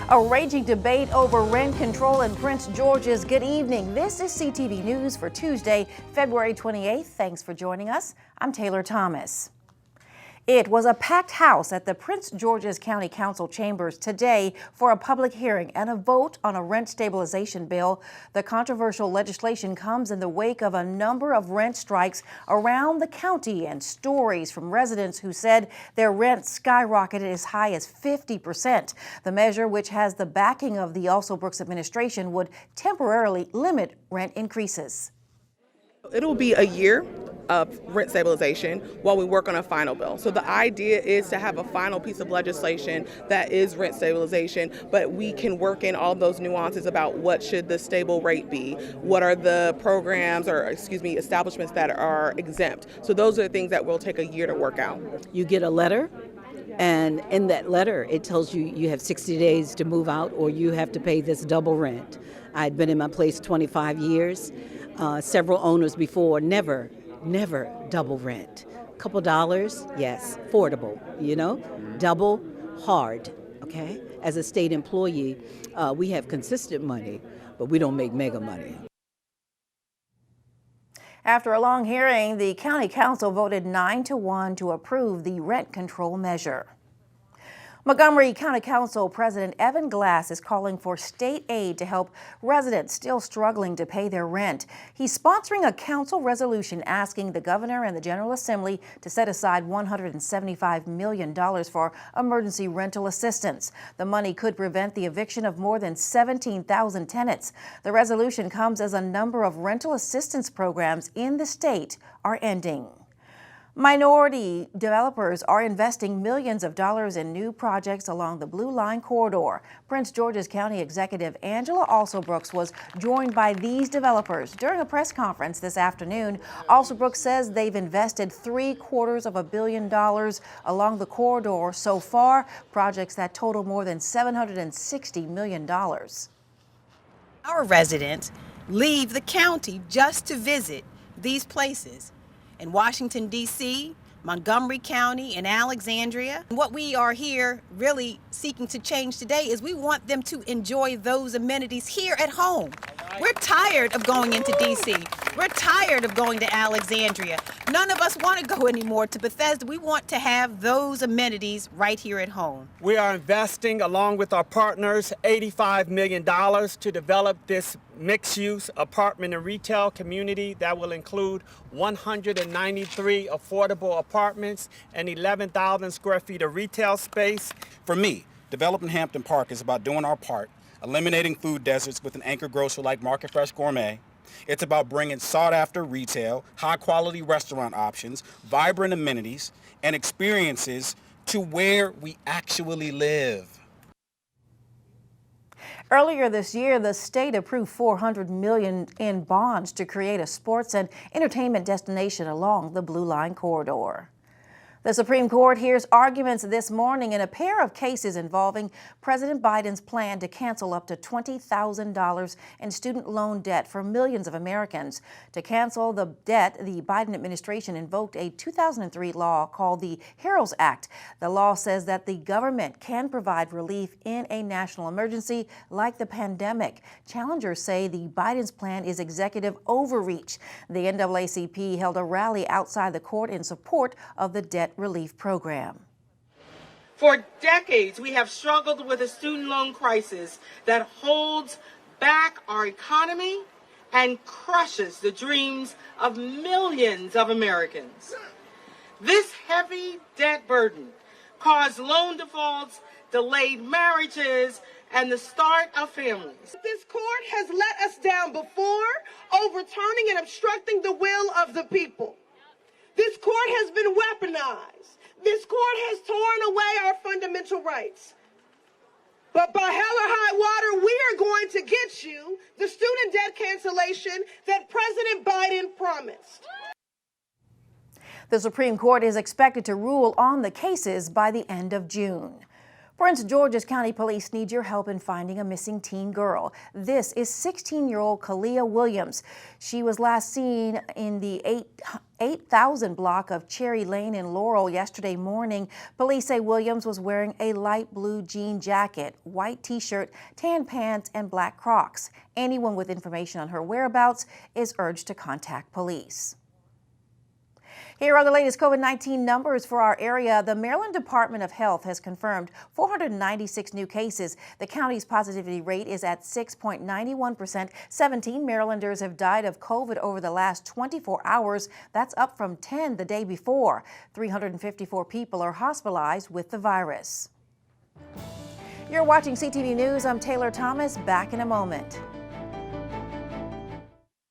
A raging debate over rent control in Prince George's. Good evening. This is CTV News for Tuesday, February 28th. Thanks for joining us. I'm Taylor Thomas. It was a packed house at the Prince George's County Council chambers today for a public hearing and a vote on a rent stabilization bill. The controversial legislation comes in the wake of a number of rent strikes around the county and stories from residents who said their rent skyrocketed as high as 50%. The measure, which has the backing of the Alsobrooks administration, would temporarily limit rent increases. It'll be a year of rent stabilization while we work on a final bill. So the idea is to have a final piece of legislation that is rent stabilization, but we can work in all those nuances about what should the stable rate be, what are the programs or establishments that are exempt. So those are the things that will take a year to work out. You get a letter, and in that letter it tells you you have 60 days to move out or you have to pay this double rent. I'd been in my place 25 years. Several owners before never double rent. A couple dollars, yes, affordable, double, hard, okay? As a state employee, we have consistent money, but we don't make mega money. After a long hearing, the County Council voted 9-1 to approve the rent control measure. Montgomery County Council President Evan Glass is calling for state aid to help residents still struggling to pay their rent. He's sponsoring a council resolution asking the governor and the General Assembly to set aside $175 million for emergency rental assistance. The money could prevent the eviction of more than 17,000 tenants. The resolution comes as a number of rental assistance programs in the state are ending. Minority developers are investing millions of dollars in new projects along the Blue Line corridor. Prince George's County Executive Angela Alsobrooks was joined by these developers during a press conference this afternoon. Alsobrooks says they've invested $750 million along the corridor so far, projects that total more than $760 million. Our residents leave the county just to visit these places. In Washington, D.C., Montgomery County, and Alexandria. What we are here really seeking to change today is we want them to enjoy those amenities here at home. We're tired of going into D.C. We're tired of going to Alexandria. None of us want to go anymore to Bethesda. We want to have those amenities right here at home. We are investing, along with our partners, $85 million to develop this mixed-use apartment and retail community that will include 193 affordable apartments and 11,000 square feet of retail space. For me, developing Hampton Park is about doing our part, eliminating food deserts with an anchor grocer like Market Fresh Gourmet. It's about bringing sought-after retail, high-quality restaurant options, vibrant amenities, and experiences to where we actually live. Earlier this year, the state approved $400 million in bonds to create a sports and entertainment destination along the Blue Line corridor. The Supreme Court hears arguments this morning in a pair of cases involving President Biden's plan to cancel up to $20,000 in student loan debt for millions of Americans. To cancel the debt, the Biden administration invoked a 2003 law called the HEROES Act. The law says that the government can provide relief in a national emergency like the pandemic. Challengers say the Biden's plan is executive overreach. The NAACP held a rally outside the court in support of the debt relief program. For decades, we have struggled with a student loan crisis that holds back our economy and crushes the dreams of millions of Americans. This heavy debt burden caused loan defaults, delayed marriages, and the start of families. This court has let us down before, overturning and obstructing the will of the people. This court has been weaponized. This court has torn away our fundamental rights. But by hell or high water, we are going to get you the student debt cancellation that President Biden promised. The Supreme Court is expected to rule on the cases by the end of June. Prince George's County Police need your help in finding a missing teen girl. This is 16-year-old Kalia Williams. She was last seen in the 8000 block of Cherry Lane in Laurel yesterday morning. Police say Williams was wearing a light blue jean jacket, white t-shirt, tan pants, and black Crocs. Anyone with information on her whereabouts is urged to contact police. Here are the latest COVID-19 numbers for our area. The Maryland Department of Health has confirmed 496 new cases. The county's positivity rate is at 6.91%. 17 Marylanders have died of COVID over the last 24 hours. That's up from 10 the day before. 354 people are hospitalized with the virus. You're watching CTV News. I'm Taylor Thomas. Back in a moment.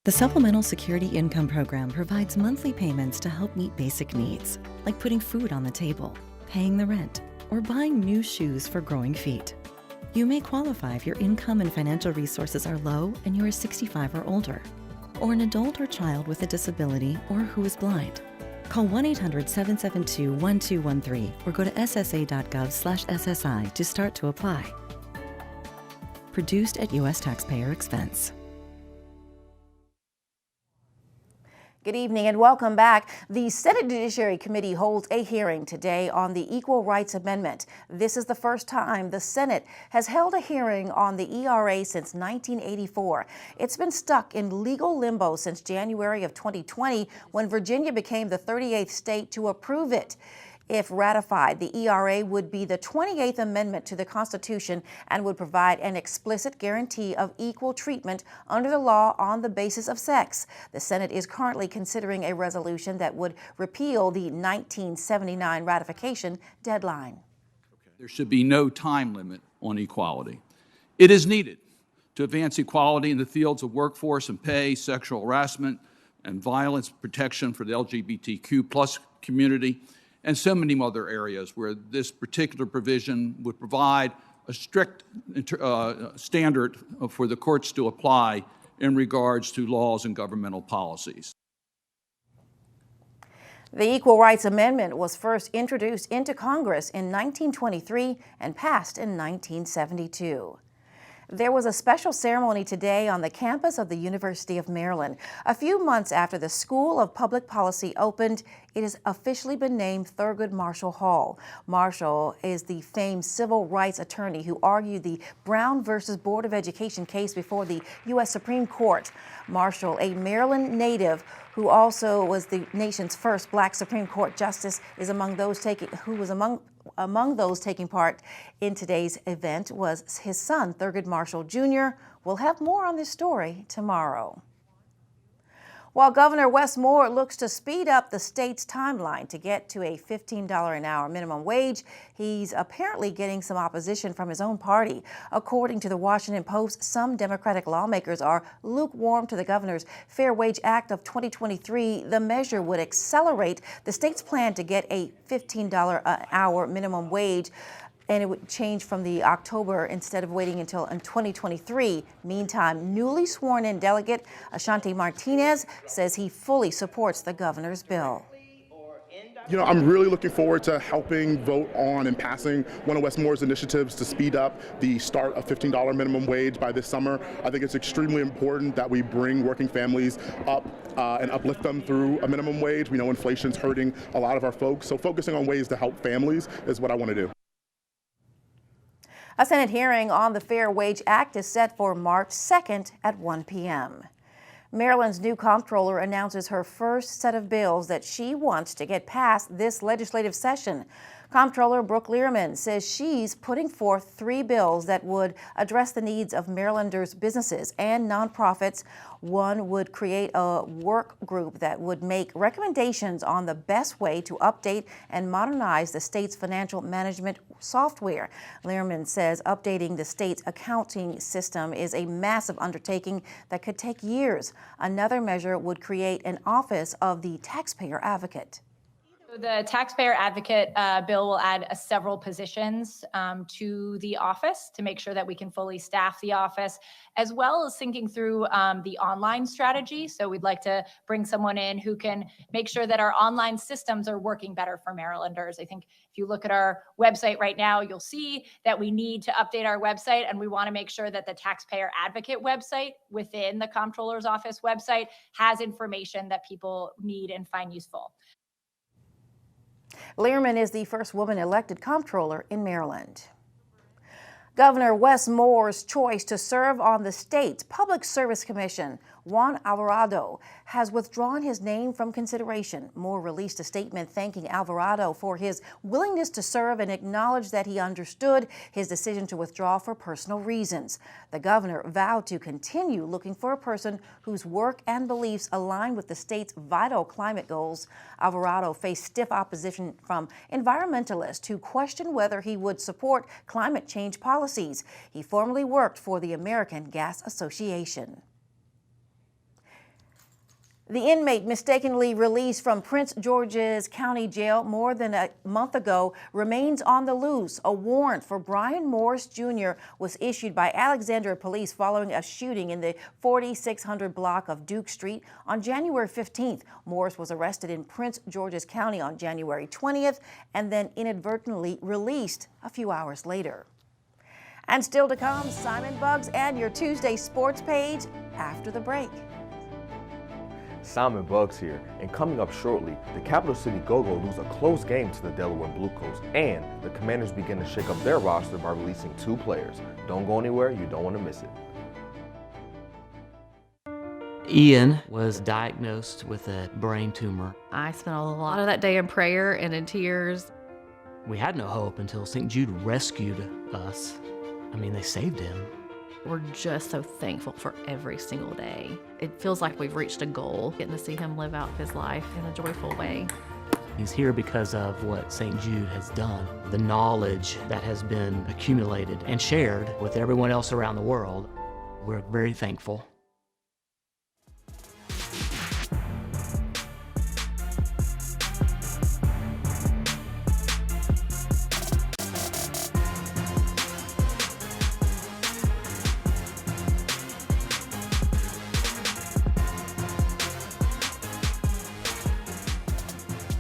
The Supplemental Security Income Program provides monthly payments to help meet basic needs, like putting food on the table, paying the rent, or buying new shoes for growing feet. You may qualify if your income and financial resources are low and you are 65 or older, or an adult or child with a disability or who is blind. Call 1-800-772-1213 or go to ssa.gov/SSI to start to apply. Produced at U.S. taxpayer expense. Good evening and welcome back. The Senate Judiciary Committee holds a hearing today on the Equal Rights Amendment. This is the first time the Senate has held a hearing on the ERA since 1984. It's been stuck in legal limbo since January of 2020 when Virginia became the 38th state to approve it. If ratified, the ERA would be the 28th Amendment to the Constitution and would provide an explicit guarantee of equal treatment under the law on the basis of sex. The Senate is currently considering a resolution that would repeal the 1979 ratification deadline. There should be no time limit on equality. It is needed to advance equality in the fields of workforce and pay, sexual harassment and violence protection for the LGBTQ+ community, and so many other areas where this particular provision would provide a strict standard for the courts to apply in regards to laws and governmental policies. The Equal Rights Amendment was first introduced into Congress in 1923 and passed in 1972. There was a special ceremony today on the campus of the University of Maryland. A few months after the School of Public Policy opened, it has officially been named Thurgood Marshall Hall. Marshall is the famed civil rights attorney who argued the Brown versus Board of Education case before the U.S. Supreme Court. Marshall, a Maryland native who also was the nation's first Black Supreme Court justice, is among those taking part in today's event was his son, Thurgood Marshall Jr. We'll have more on this story tomorrow. While Governor Wes Moore looks to speed up the state's timeline to get to a $15 an hour minimum wage, he's apparently getting some opposition from his own party. According to the Washington Post, some Democratic lawmakers are lukewarm to the governor's Fair Wage Act of 2023. The measure would accelerate the state's plan to get a $15 an hour minimum wage, and it would change from the October instead of waiting until in 2023. Meantime, newly sworn in delegate Ashanti Martinez says he fully supports the governor's bill. You know, I'm really looking forward to helping vote on and passing one of Wes Moore's initiatives to speed up the start of $15 minimum wage by this summer. I think it's extremely important that we bring working families up and uplift them through a minimum wage. We know inflation's hurting a lot of our folks, so focusing on ways to help families is what I want to do. A Senate hearing on the Fair Wage Act is set for March 2nd at 1 p.m. Maryland's new comptroller announces her first set of bills that she wants to get passed this legislative session. Comptroller Brooke Learman says she's putting forth 3 bills that would address the needs of Marylanders' businesses and nonprofits. One would create a work group that would make recommendations on the best way to update and modernize the state's financial management software. Learman says updating the state's accounting system is a massive undertaking that could take years. Another measure would create an office of the taxpayer advocate. The taxpayer advocate bill will add several positions to the office to make sure that we can fully staff the office, as well as thinking through the online strategy. So we'd like to bring someone in who can make sure that our online systems are working better for Marylanders. I think if you look at our website right now, you'll see that we need to update our website, and we want to make sure that the taxpayer advocate website within the comptroller's office website has information that people need and find useful. Learman is the first woman elected comptroller in Maryland. Governor Wes Moore's choice to serve on the state's Public Service Commission, Juan Alvarado, has withdrawn his name from consideration. Moore released a statement thanking Alvarado for his willingness to serve and acknowledged that he understood his decision to withdraw for personal reasons. The governor vowed to continue looking for a person whose work and beliefs align with the state's vital climate goals. Alvarado faced stiff opposition from environmentalists who questioned whether he would support climate change policies. He formerly worked for the American Gas Association. The inmate mistakenly released from Prince George's County Jail more than a month ago remains on the loose. A warrant for Brian Morris Jr. was issued by Alexandria Police following a shooting in the 4600 block of Duke Street on January 15th. Morris was arrested in Prince George's County on January 20th and then inadvertently released a few hours later. And still to come, Simon Buggs and your Tuesday sports page after the break. Simon Buggs here, and coming up shortly, the Capital City Go-Go lose a close game to the Delaware Blue Coats, and the Commanders begin to shake up their roster by releasing 2 players. Don't go anywhere, you don't want to miss it. Ian was diagnosed with a brain tumor. I spent a lot of that day in prayer and in tears. We had no hope until St. Jude rescued us. I mean, they saved him. We're just so thankful for every single day. It feels like we've reached a goal, getting to see him live out his life in a joyful way. He's here because of what St. Jude has done, the knowledge that has been accumulated and shared with everyone else around the world. We're very thankful.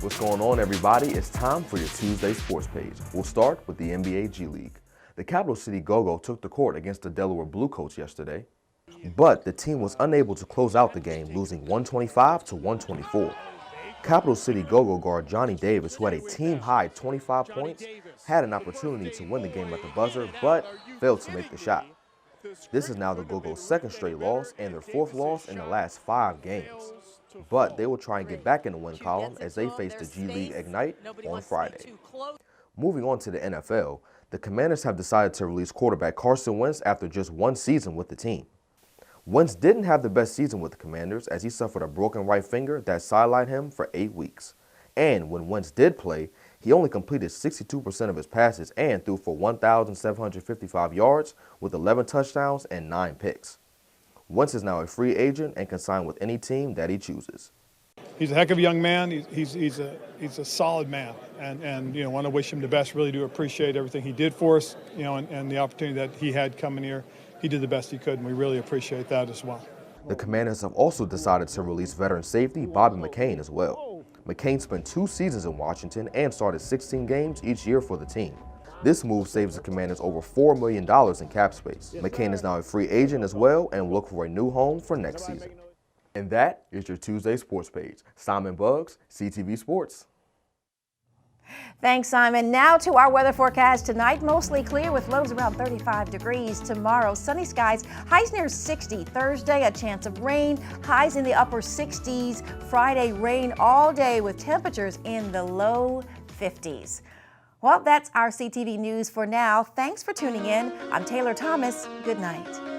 What's going on, everybody? It's time for your Tuesday sports page. We'll start with the NBA G League. The Capital City Go-Go took the court against the Delaware Blue Coats yesterday, but the team was unable to close out the game, losing 125 to 124. Capital City Go-Go guard Johnny Davis, who had a team-high 25 points, had an opportunity to win the game at the buzzer, but failed to make the shot. This is now the Go-Go's second straight loss and their 4th loss in the last 5 games. But they will try and get back in the win column as they face the G League Ignite on Friday. Moving on to the NFL, the Commanders have decided to release quarterback Carson Wentz after just 1 season with the team. Wentz didn't have the best season with the Commanders as he suffered a broken right finger that sidelined him for 8 weeks. And when Wentz did play, he only completed 62% of his passes and threw for 1,755 yards with 11 touchdowns and 9 picks. Wentz is now a free agent and can sign with any team that he chooses. He's a heck of a young man. He's a solid man, and want to wish him the best. Really do appreciate everything he did for us, and the opportunity that he had coming here. He did the best he could, and we really appreciate that as well. The Commanders have also decided to release veteran safety Bobby McCain as well. McCain spent 2 seasons in Washington and started 16 games each year for the team. This move saves the Commanders over $4 million in cap space. McCain is now a free agent as well and will look for a new home for next season. And that is your Tuesday sports page. Simon Buggs, CTV Sports. Thanks, Simon. Now to our weather forecast. Tonight, mostly clear with lows around 35 degrees. Tomorrow, sunny skies, highs near 60. Thursday, a chance of rain, highs in the upper 60s. Friday, rain all day with temperatures in the low 50s. Well, that's our CTV News for now. Thanks for tuning in. I'm Taylor Thomas. Good night.